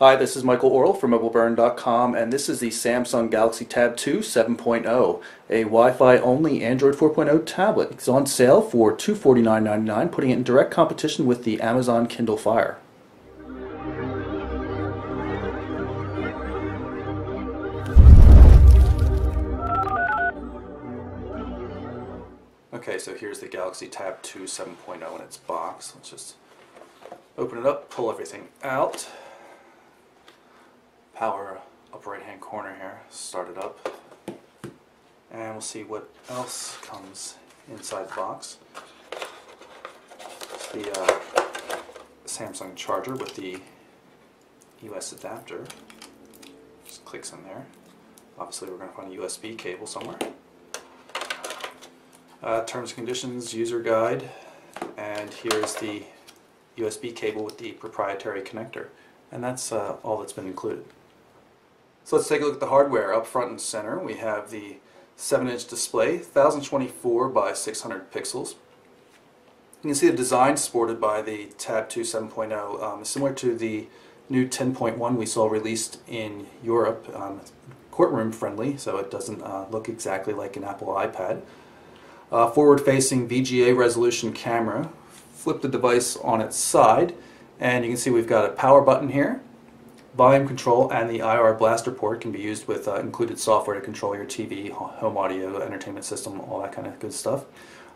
Hi, this is Michael Orl from MobileBurn.com, and this is the Samsung Galaxy Tab 2 7.0, a Wi-Fi only Android 4.0 tablet. It's on sale for $249.99, putting it in direct competition with the Amazon Kindle Fire. Okay, so here's the Galaxy Tab 2 7.0 in its box. Let's just open it up, pull everything out. Power upper right hand corner here, start it up, and we'll see what else comes inside the box. It's the Samsung charger with the US adapter. Just clicks in there. Obviously we're going to find a USB cable somewhere. Terms and conditions, user guide, and here's the USB cable with the proprietary connector. And that's all that's been included. So let's take a look at the hardware. Up front and center we have the 7-inch display, 1024 by 600 pixels. You can see the design supported by the Tab 2 7.0 is similar to the new 10.1 we saw released in Europe. Courtroom friendly, so it doesn't look exactly like an Apple iPad. Forward-facing VGA resolution camera. Flip the device on its side and you can see we've got a power button here. Volume control and the IR blaster port can be used with included software to control your TV, home audio, entertainment system, all that kind of good stuff.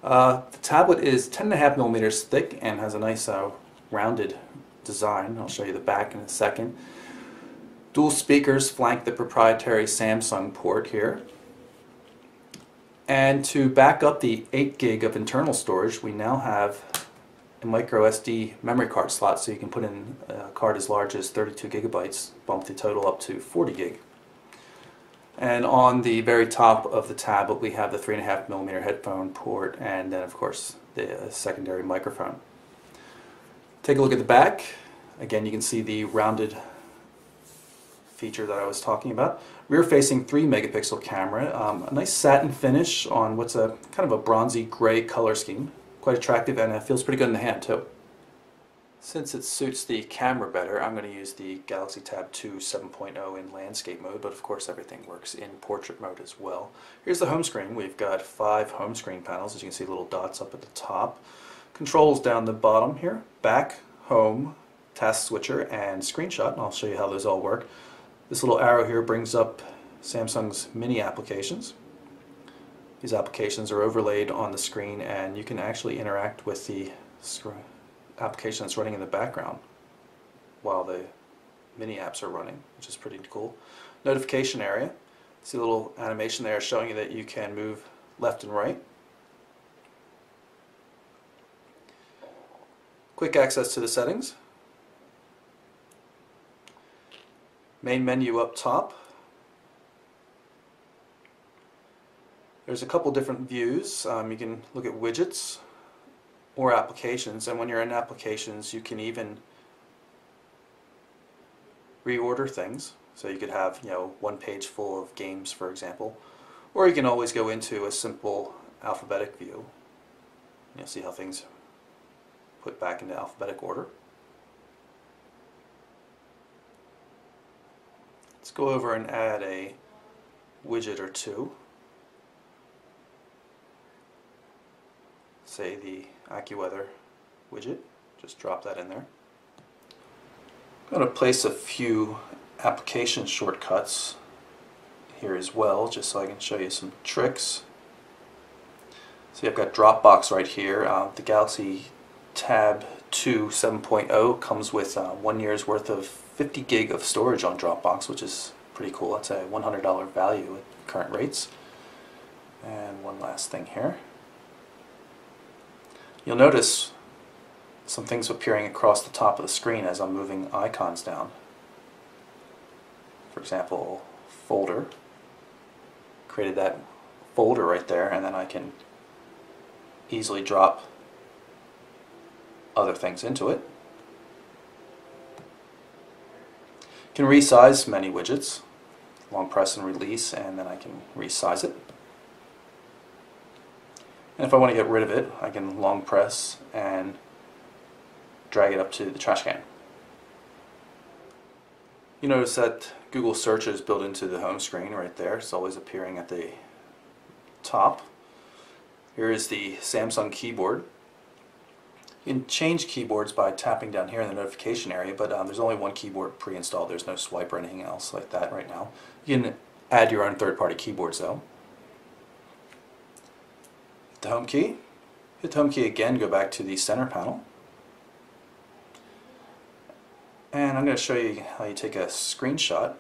The tablet is 10.5 millimeters thick and has a nice rounded design. I'll show you the back in a second. Dual speakers flank the proprietary Samsung port here. And to back up the 8 gig of internal storage, we now have a micro SD memory card slot, so you can put in a card as large as 32 gigabytes, bump the total up to 40 gig. And on the very top of the tablet we have the 3.5 millimeter headphone port, and then of course the secondary microphone. Take a look at the back. Again, you can see the rounded feature that I was talking about. Rear-facing 3 megapixel camera, a nice satin finish on what's a kind of a bronzy gray color scheme. Quite attractive, and it feels pretty good in the hand too. Since it suits the camera better, I'm going to use the Galaxy Tab 2 7.0 in landscape mode, but of course everything works in portrait mode as well. Here's the home screen. We've got 5 home screen panels, as you can see, little dots up at the top. Controls down the bottom here, back, home, task switcher, and screenshot, and I'll show you how those all work. This little arrow here brings up Samsung's mini applications. These applications are overlaid on the screen and you can actually interact with the application that's running in the background while the mini apps are running, which is pretty cool. Notification area. See a little animation there showing you that you can move left and right. Quick access to the settings. Main menu up top. There's a couple different views. You can look at widgets or applications, and when you're in applications you can even reorder things. So you could have, one page full of games, for example, or you can always go into a simple alphabetic view. You'll see how things put back into alphabetic order. Let's go over and add a widget or two. Say the AccuWeather widget, just drop that in there. I'm going to place a few application shortcuts here as well, just so I can show you some tricks. See, I've got Dropbox right here. The Galaxy Tab 2 7.0 comes with 1 year's worth of 50 gig of storage on Dropbox, which is pretty cool. That's a $100 value at current rates. And one last thing here. You'll notice some things appearing across the top of the screen as I'm moving icons down. For example, folder. Created that folder right there, and then I can easily drop other things into it. You can resize many widgets. Long press and release, and then I can resize it. And if I want to get rid of it, I can long press and drag it up to the trash can. You notice that Google search is built into the home screen right there. It's always appearing at the top. Here is the Samsung keyboard. You can change keyboards by tapping down here in the notification area, but there's only one keyboard pre-installed. There's no swipe or anything else like that right now. You can add your own third-party keyboards though. Hit the home key. Hit the home key again, go back to the center panel. And I'm going to show you how you take a screenshot.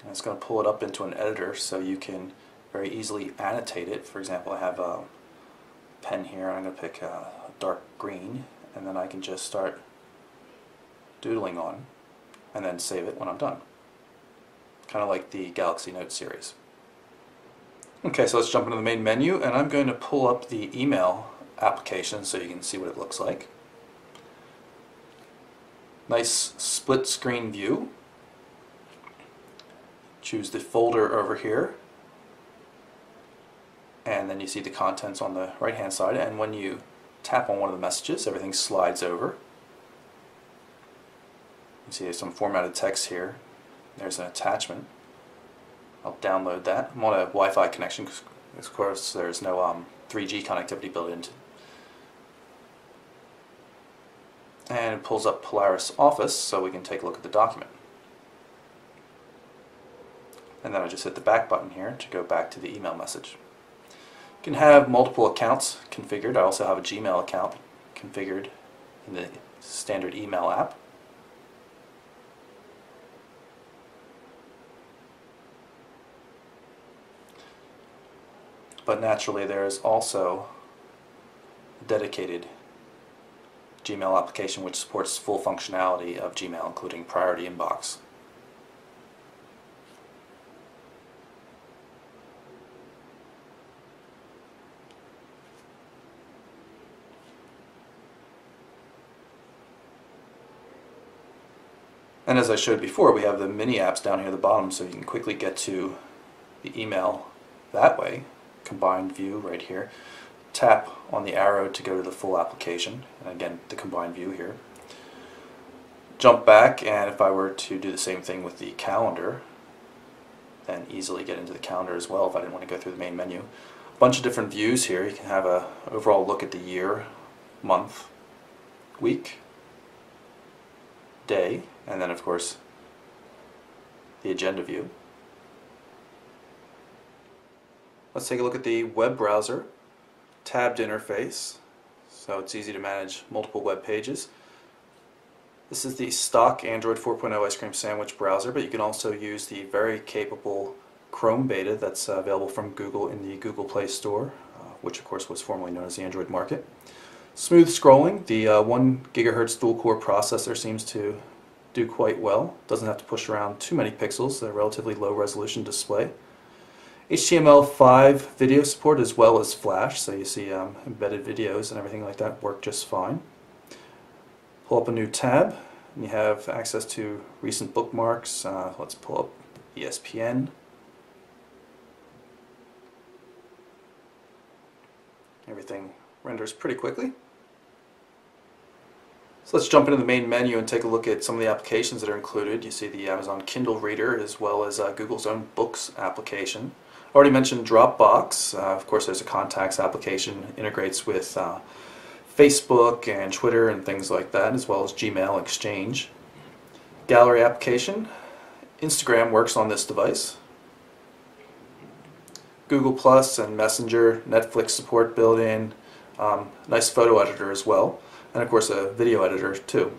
And it's going to pull it up into an editor so you can very easily annotate it. For example, I have a pen here, and I'm going to pick a dark green, and then I can just start doodling on and then save it when I'm done. Kind of like the Galaxy Note series. Okay, so let's jump into the main menu, and I'm going to pull up the email application so you can see what it looks like. Nice split screen view. Choose the folder over here, and then you see the contents on the right hand side, and when you tap on one of the messages, everything slides over. You see some formatted text here. There's an attachment. I'll download that. I'm on a Wi-Fi connection because of course there's no 3G connectivity built into. And it pulls up Polaris Office so we can take a look at the document. And then I just hit the back button here to go back to the email message. You can have multiple accounts configured. I also have a Gmail account configured in the standard email app. But naturally there is also a dedicated Gmail application which supports full functionality of Gmail, including priority inbox. And as I showed before, we have the mini apps down here at the bottom, so you can quickly get to the email that way. Combined view right here. Tap on the arrow to go to the full application, and again the combined view here. Jump back, and if I were to do the same thing with the calendar, then easily get into the calendar as well if I didn't want to go through the main menu. A bunch of different views here. You can have a overall look at the year, month, week, day, and then of course the agenda view. Let's take a look at the web browser. Tabbed interface, so it's easy to manage multiple web pages. This is the stock Android 4.0 ice cream sandwich browser, but you can also use the very capable Chrome beta that's available from Google in the Google Play Store, which of course was formerly known as the Android market. Smooth scrolling. The 1 GHz dual-core processor seems to do quite well. Doesn't have to push around too many pixels. A relatively low-resolution display. HTML5 video support as well as Flash, so you see embedded videos and everything like that work just fine. Pull up a new tab, and you have access to recent bookmarks. Let's pull up ESPN. Everything renders pretty quickly. So let's jump into the main menu and take a look at some of the applications that are included. You see the Amazon Kindle Reader as well as Google's own Books application. I already mentioned Dropbox. Of course there's a contacts application, integrates with Facebook and Twitter and things like that, as well as Gmail, Exchange. Gallery application. Instagram works on this device. Google Plus and Messenger, Netflix support built in. Nice photo editor as well. And of course a video editor too.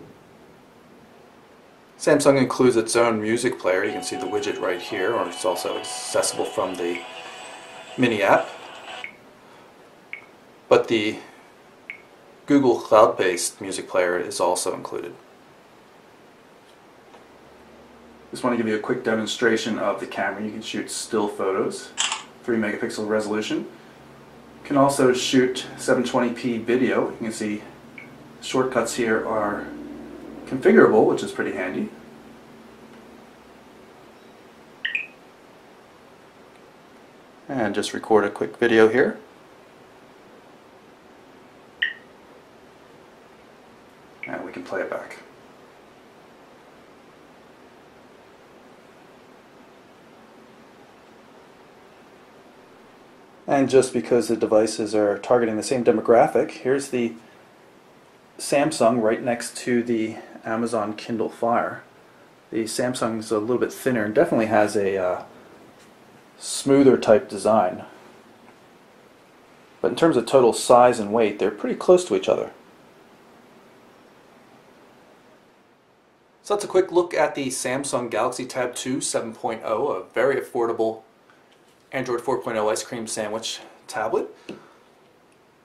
Samsung includes its own music player. You can see the widget right here, or it's also accessible from the mini app. But the Google cloud-based music player is also included. Just want to give you a quick demonstration of the camera. You can shoot still photos, 3 megapixel resolution. You can also shoot 720p video. You can see shortcuts here are configurable, which is pretty handy. And just record a quick video here. And we can play it back. And just because the devices are targeting the same demographic, here's the Samsung right next to the Amazon Kindle Fire. The Samsung's a little bit thinner and definitely has a smoother type design. But in terms of total size and weight, they're pretty close to each other. So that's a quick look at the Samsung Galaxy Tab 2 7.0, a very affordable Android 4.0 ice cream sandwich tablet.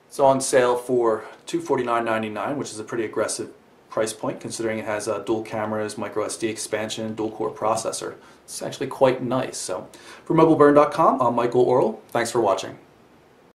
It's on sale for $249.99, which is a pretty aggressive price point considering it has dual cameras, micro SD expansion, dual core processor. It's actually quite nice. So for mobileburn.com, I'm Michael Orrell. Thanks for watching.